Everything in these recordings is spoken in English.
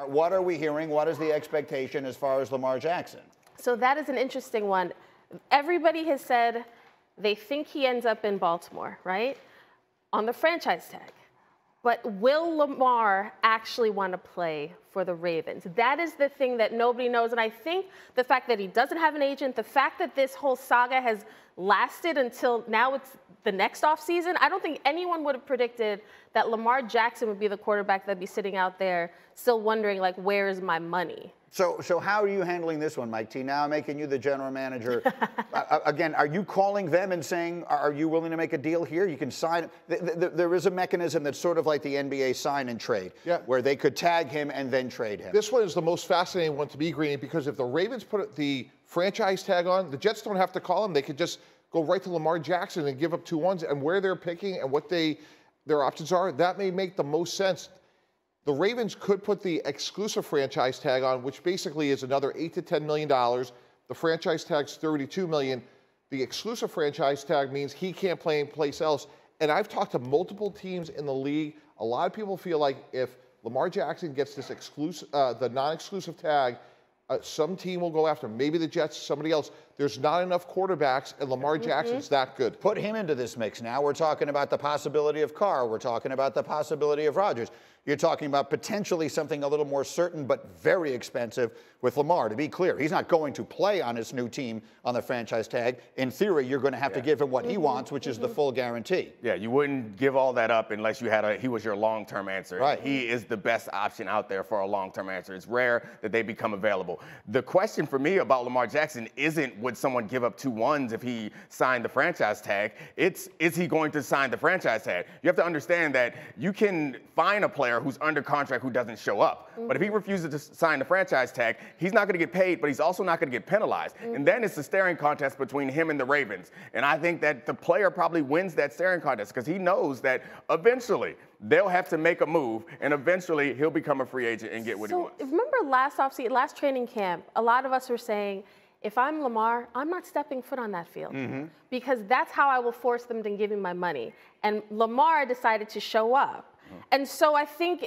What are we hearing? What is the expectation as far as Lamar Jackson? So that is an interesting one. Everybody has said they think he ends up in Baltimore, right? On the franchise tag. But will Lamar actually want to play for the Ravens? That is the thing that nobody knows. And I think the fact that he doesn't have an agent, the fact that this whole saga has lasted until now it's the next offseason, I don't think anyone would have predicted that Lamar Jackson would be the quarterback that'd be sitting out there still wondering, like, where is my money? So how are you handling this one, Mike T? Now I'm making you the general manager. Again, are you calling them and saying, are you willing to make a deal here? You can sign. There is a mechanism that's sort of like the NBA sign and trade, where they could tag him and then trade him. This one is the most fascinating one to me, Greeny, because if the Ravens put the franchise tag on, the Jets don't have to call him. They could just go right to Lamar Jackson and give up 2 ones, and where they're picking and what their options are, that may make the most sense. The Ravens could put the exclusive franchise tag on, which basically is another $8 to $10 million. The franchise tag's $32 million. The exclusive franchise tag means he can't play anyplace else. And I've talked to multiple teams in the league. A lot of people feel like if Lamar Jackson gets this exclusive, the non-exclusive tag, some team will go after him. Maybe the Jets, somebody else. There's not enough quarterbacks, and Lamar Jackson's that good. Put him into this mix now. We're talking about the possibility of Carr. We're talking about the possibility of Rodgers. You're talking about potentially something a little more certain but very expensive with Lamar. To be clear, he's not going to play on his new team on the franchise tag. In theory, you're going to have to give him what he wants, which is the full guarantee. Yeah, you wouldn't give all that up unless you had he was your long-term answer. Right. He is the best option out there for a long-term answer. It's rare that they become available. The question for me about Lamar Jackson isn't would someone give up 2 ones if he signed the franchise tag. It's is he going to sign the franchise tag? You have to understand that you can find a player who's under contract who doesn't show up. But if he refuses to sign the franchise tag, he's not going to get paid, but he's also not going to get penalized. And then it's a staring contest between him and the Ravens. And I think that the player probably wins that staring contest because he knows that eventually they'll have to make a move, and eventually he'll become a free agent and get what he wants. Remember last offseason, last training camp, a lot of us were saying, if I'm Lamar, I'm not stepping foot on that field because that's how I will force them to give me my money. And Lamar decided to show up. And so I think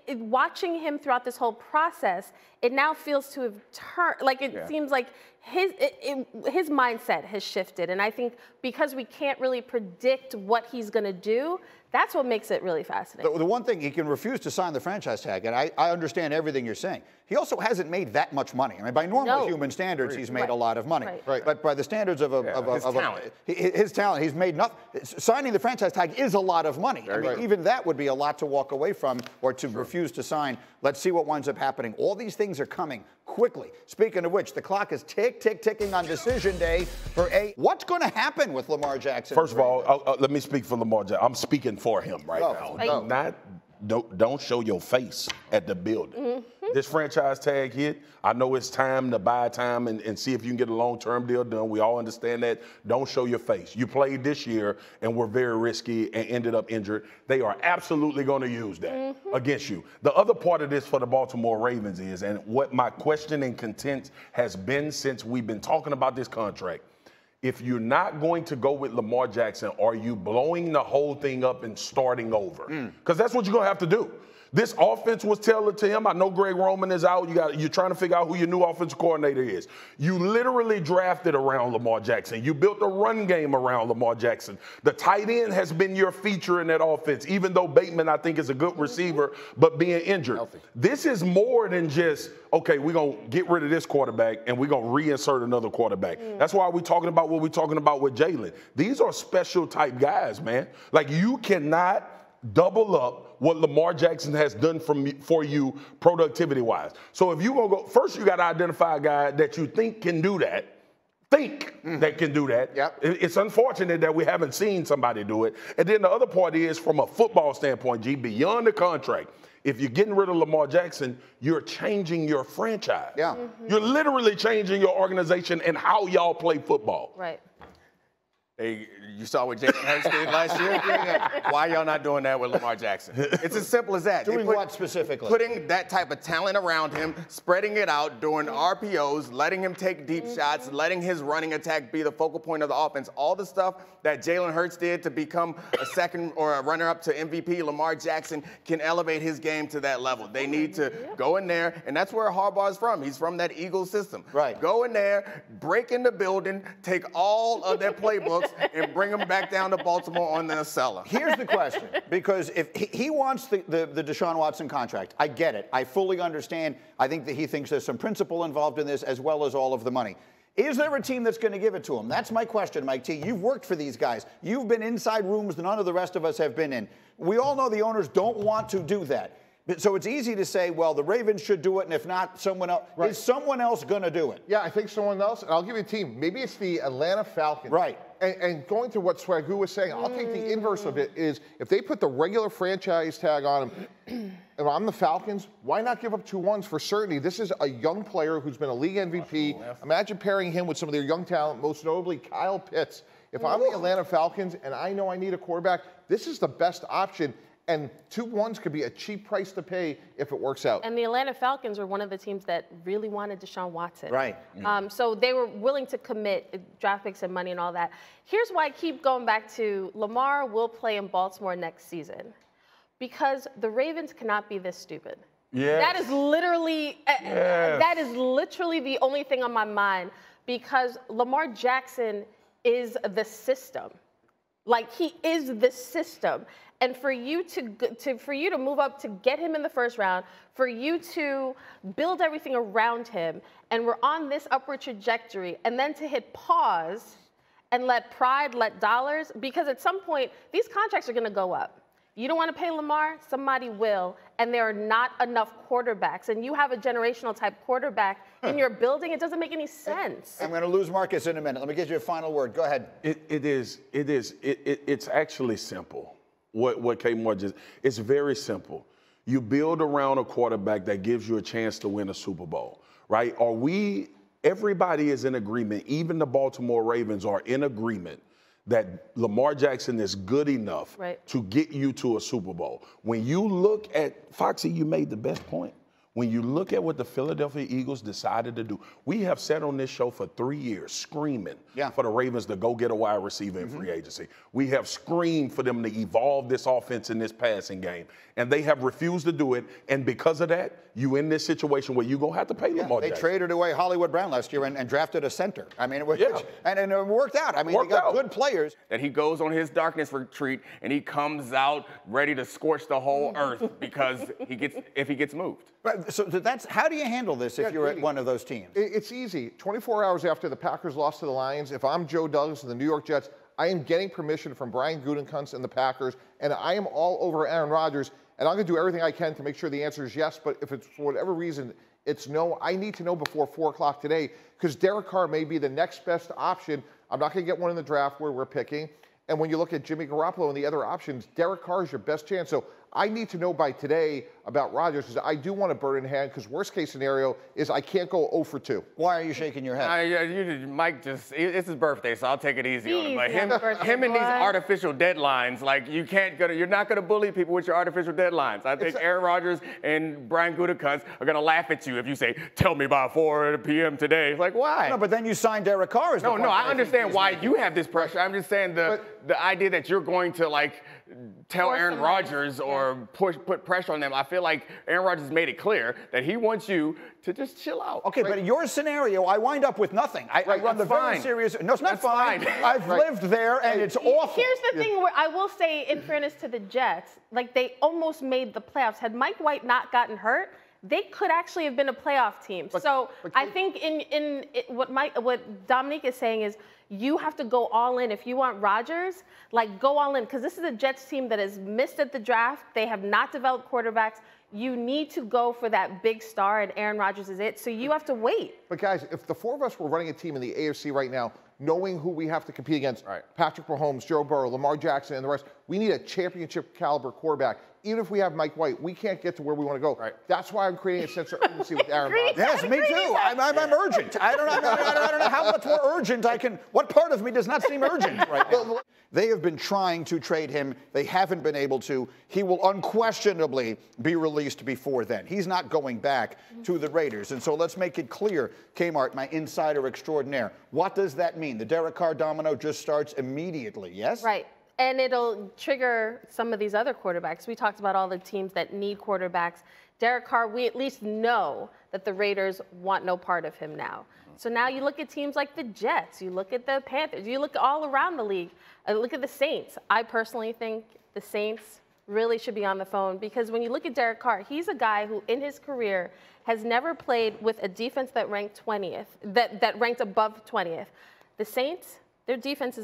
watching him throughout this whole process, it now feels to have turned, like it seems like his mindset has shifted. And I think because we can't really predict what he's going to do, that's what makes it really fascinating. The one thing, he can refuse to sign the franchise tag, and I understand everything you're saying. He also hasn't made that much money. I mean, by normal human standards, he's made a lot of money. But by the standards of his talent, he's made nothing. Signing the franchise tag is a lot of money. I mean, even that would be a lot to walk away from or to refuse to sign. Let's see what winds up happening. All these things are coming quickly. Speaking of which, the clock is ticking on decision day for what's going to happen with Lamar Jackson? First of all, let me speak for Lamar Jackson. I'm speaking for him right now. Don't show your face at the building. This franchise tag hit, I know it's time to buy time and see if you can get a long-term deal done. We all understand that. Don't show your face. You played this year and were very risky and ended up injured. They are absolutely going to use that against you. The other part of this for the Baltimore Ravens is, and what my question and content has been since we've been talking about this contract, if you're not going to go with Lamar Jackson, are you blowing the whole thing up and starting over? Because that's what you're going to have to do. This offense was tailored to him. I know Greg Roman is out. You're trying to figure out who your new offensive coordinator is. You literally drafted around Lamar Jackson. You built a run game around Lamar Jackson. The tight end has been your feature in that offense, even though Bateman, I think, is a good receiver, but being injured. This is more than just, okay, we're going to get rid of this quarterback and we're going to reinsert another quarterback. That's why we're talking about what we're talking about with Jalen. These are special type guys, man. Like, you cannot double up what Lamar Jackson has done for you productivity-wise. So if you're going to go, first you got to identify a guy that you think can do that. That can do that. It's unfortunate that we haven't seen somebody do it. And then the other part is, from a football standpoint, G, beyond the contract, if you're getting rid of Lamar Jackson, you're changing your franchise. You're literally changing your organization and how y'all play football. Hey, you saw what Jalen Hurts did last year? Why y'all not doing that with Lamar Jackson? It's as simple as that. Doing what specifically? Putting that type of talent around him, spreading it out, doing RPOs, letting him take deep shots, letting his running attack be the focal point of the offense. All the stuff that Jalen Hurts did to become a second or a runner-up to MVP, Lamar Jackson can elevate his game to that level. They need to go in there, and that's where Harbaugh is from. He's from that Eagles system. Right. Go in there, break in the building, take all of their playbooks, and bring them back down to Baltimore on the cellar. Here's the question, because if he wants the Deshaun Watson contract, I get it. I fully understand. I think that he thinks there's some principle involved in this as well as all of the money. Is there a team that's going to give it to him? That's my question, Mike T. You've worked for these guys. You've been inside rooms that none of the rest of us have been in. We all know the owners don't want to do that. So it's easy to say, well, the Ravens should do it, and if not, someone else. Right. Is someone else going to do it? Yeah, I think someone else. And I'll give you a team. Maybe it's the Atlanta Falcons. Right. And going to what Swagoo was saying, I'll take the inverse of it is if they put the regular franchise tag on him, and I'm the Falcons, why not give up 2 ones for certainty? This is a young player who's been a league MVP. Imagine pairing him with some of their young talent, most notably Kyle Pitts. If I'm the Atlanta Falcons and I know I need a quarterback, this is the best option. And 2 ones could be a cheap price to pay if it works out. And the Atlanta Falcons were one of the teams that really wanted Deshaun Watson. Right. So they were willing to commit draft picks and money and all that. Here's why I keep going back to Lamar will play in Baltimore next season. Because the Ravens cannot be this stupid. Yes. That is literally the only thing on my mind, because Lamar Jackson is the system. Like, he is the system. And for you to move up to get him in the first round, for you to build everything around him, and we're on this upward trajectory, and then to hit pause and let pride, let dollars, because at some point, these contracts are going to go up. You don't want to pay Lamar, somebody will, and there are not enough quarterbacks. And you have a generational type quarterback in your building, it doesn't make any sense. I'm going to lose Marcus in a minute. Let me get you a final word. Go ahead. It's actually simple. What K. Moore just, it's very simple. You build around a quarterback that gives you a chance to win a Super Bowl, right? Everybody is in agreement, even the Baltimore Ravens are in agreement that Lamar Jackson is good enough to get you to a Super Bowl. When you look at, Foxy, you made the best point. When you look at what the Philadelphia Eagles decided to do, we have sat on this show for 3 years screaming for the Ravens to go get a wide receiver in free agency. We have screamed for them to evolve this offense in this passing game, and they have refused to do it. And because of that, you in this situation where you're going to have to pay Lamar Jackson. They traded away Hollywood Brown last year and drafted a center. I mean, and it worked out. I mean, they got good players. That he goes on his darkness retreat and he comes out ready to scorch the whole earth because if he gets moved. Right. So that's how do you handle this if you're at one of those teams? It's easy. 24 hours after the Packers lost to the Lions, if I'm Joe Douglas and the New York Jets, I am getting permission from Brian Gutekunst and the Packers, and I am all over Aaron Rodgers, and I'm going to do everything I can to make sure the answer is yes. But if it's for whatever reason it's no, I need to know before 4 o'clock today, because Derek Carr may be the next best option. I'm not going to get one in the draft where we're picking. And when you look at Jimmy Garoppolo and the other options, Derek Carr is your best chance. So I need to know by today about Rodgers, because I do want a bird in hand, because worst case scenario is I can't go 0 for 2. Why are you shaking your head? Mike it's his birthday, so I'll take it easy on him. But him and these artificial deadlines, like you're not gonna bully people with your artificial deadlines. I think Aaron Rodgers and Brian Gutekunst are gonna laugh at you if you say, tell me by 4 p.m. today. It's like, why? No, but then you signed Derek Carr as the No, I understand why you have this pressure. I'm just saying the idea that you're going to tell Aaron Rodgers or put pressure on them. I feel like Aaron Rodgers made it clear that he wants you to just chill out. Okay, but in your scenario, I wind up with nothing. I run the very serious. No, it's not fine. I've lived there, and it's awful. Here's the thing where I will say, in fairness to the Jets, they almost made the playoffs. Had Mike White not gotten hurt, they could actually have been a playoff team. I think in what Dominique is saying is, you have to go all in. If you want Rodgers, go all in, because this is a Jets team that has missed at the draft. They have not developed quarterbacks. You need to go for that big star, and Aaron Rodgers is it. So you have to wait. But guys, if the 4 of us were running a team in the AFC right now, knowing who we have to compete against. Patrick Mahomes, Joe Burrow, Lamar Jackson, and the rest. We need a championship caliber quarterback. Even if we have Mike White, we can't get to where we want to go. That's why I'm creating a sense of urgency with Aaron Rodgers. Yes, me too. I'm urgent. I don't know how much more urgent I can. What part of me does not seem urgent right now? They have been trying to trade him. They haven't been able to. He will unquestionably be released before then. He's not going back to the Raiders. And so let's make it clear, Kmart, my insider extraordinaire. What does that mean? The Derek Carr domino just starts immediately, yes? Right. And it'll trigger some of these other quarterbacks. We talked about all the teams that need quarterbacks. Derek Carr, we at least know that the Raiders want no part of him now. So now you look at teams like the Jets, you look at the Panthers, you look all around the league, look at the Saints. I personally think the Saints really should be on the phone because when you look at Derek Carr, he's a guy who in his career has never played with a defense that ranked 20th, that ranked above 20th. The Saints, their defense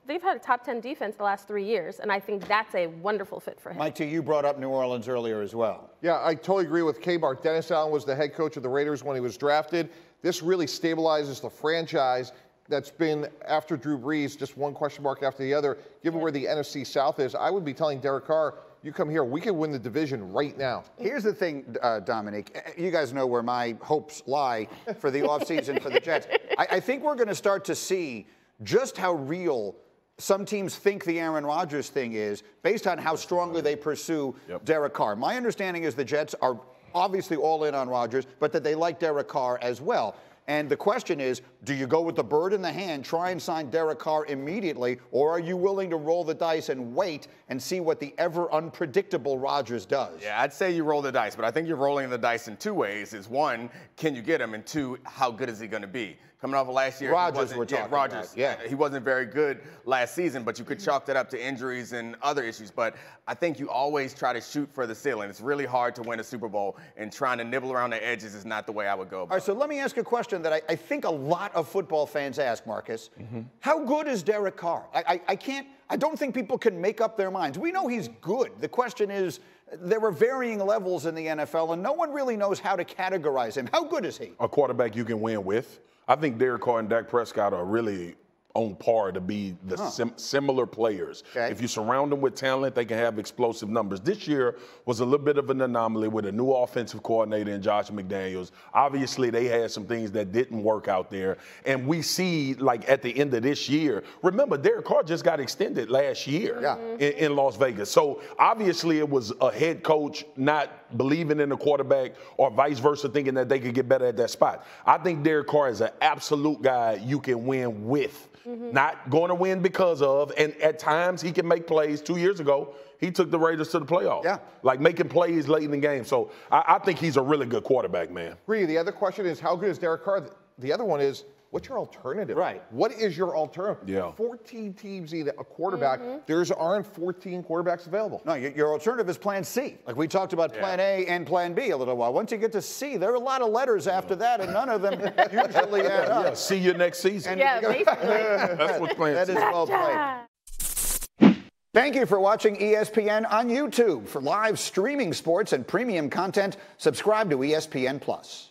they've had a top 10 defense the last 3 years, and I think that's a wonderful fit for him. Mike, you brought up New Orleans earlier as well. Yeah, I totally agree with Kmart. Dennis Allen was the head coach of the Raiders when he was drafted. This really stabilizes the franchise that's been, after Drew Brees, just one question mark after the other. Given where the NFC South is, I would be telling Derek Carr, you come here, we can win the division right now. Here's the thing, Dominique. You guys know where my hopes lie for the offseason for the Jets. I think we're going to start to see just how real some teams think the Aaron Rodgers thing is based on how strongly they pursue Derek Carr. My understanding is the Jets are obviously all in on Rodgers, but that they like Derek Carr as well. And the question is, do you go with the bird in the hand, try and sign Derek Carr immediately, or are you willing to roll the dice and wait and see what the ever unpredictable Rodgers does? Yeah, I'd say you roll the dice, but I think you're rolling the dice in two ways. Is one, can you get him? And two, how good is he going to be? Coming off of last year, Rodgers, he wasn't very good last season, but you could chalk that up to injuries and other issues. But I think you always try to shoot for the ceiling. It's really hard to win a Super Bowl, and trying to nibble around the edges is not the way I would go. All right, so let me ask a question that I think a lot of football fans ask, Marcus. How good is Derek Carr? I don't think people can make up their minds. We know he's good. The question is, there are varying levels in the NFL, and no one really knows how to categorize him. How good is he? A quarterback you can win with. I think Derek Carr and Dak Prescott are really on par to be the similar players. Okay. If you surround them with talent, they can have explosive numbers. This year was a little bit of an anomaly with a new offensive coordinator in Josh McDaniels. Obviously, they had some things that didn't work out there. And we see, like, at the end of this year, remember, Derek Carr just got extended last year in Las Vegas. So, obviously, it was a head coach not believing in the quarterback or vice versa, thinking that they could get better at that spot. I think Derek Carr is an absolute guy you can win with. Not going to win because of, and at times he can make plays. 2 years ago, he took the Raiders to the playoffs. Yeah. Like making plays late in the game. So I think he's a really good quarterback, man. Really, the other question is, how good is Derek Carr? The other one is, what's your alternative? Right. What is your alternative? Yeah. 14 teams need a quarterback. There aren't 14 quarterbers available. No, your alternative is Plan C. Like we talked about Plan A and Plan B a little while. Once you get to C, there are a lot of letters after that, and none of them usually add up. Yeah, see you next season. Basically. That's what's Plan C. That is well played. Thank you for watching ESPN on YouTube. For live streaming sports and premium content, subscribe to ESPN+.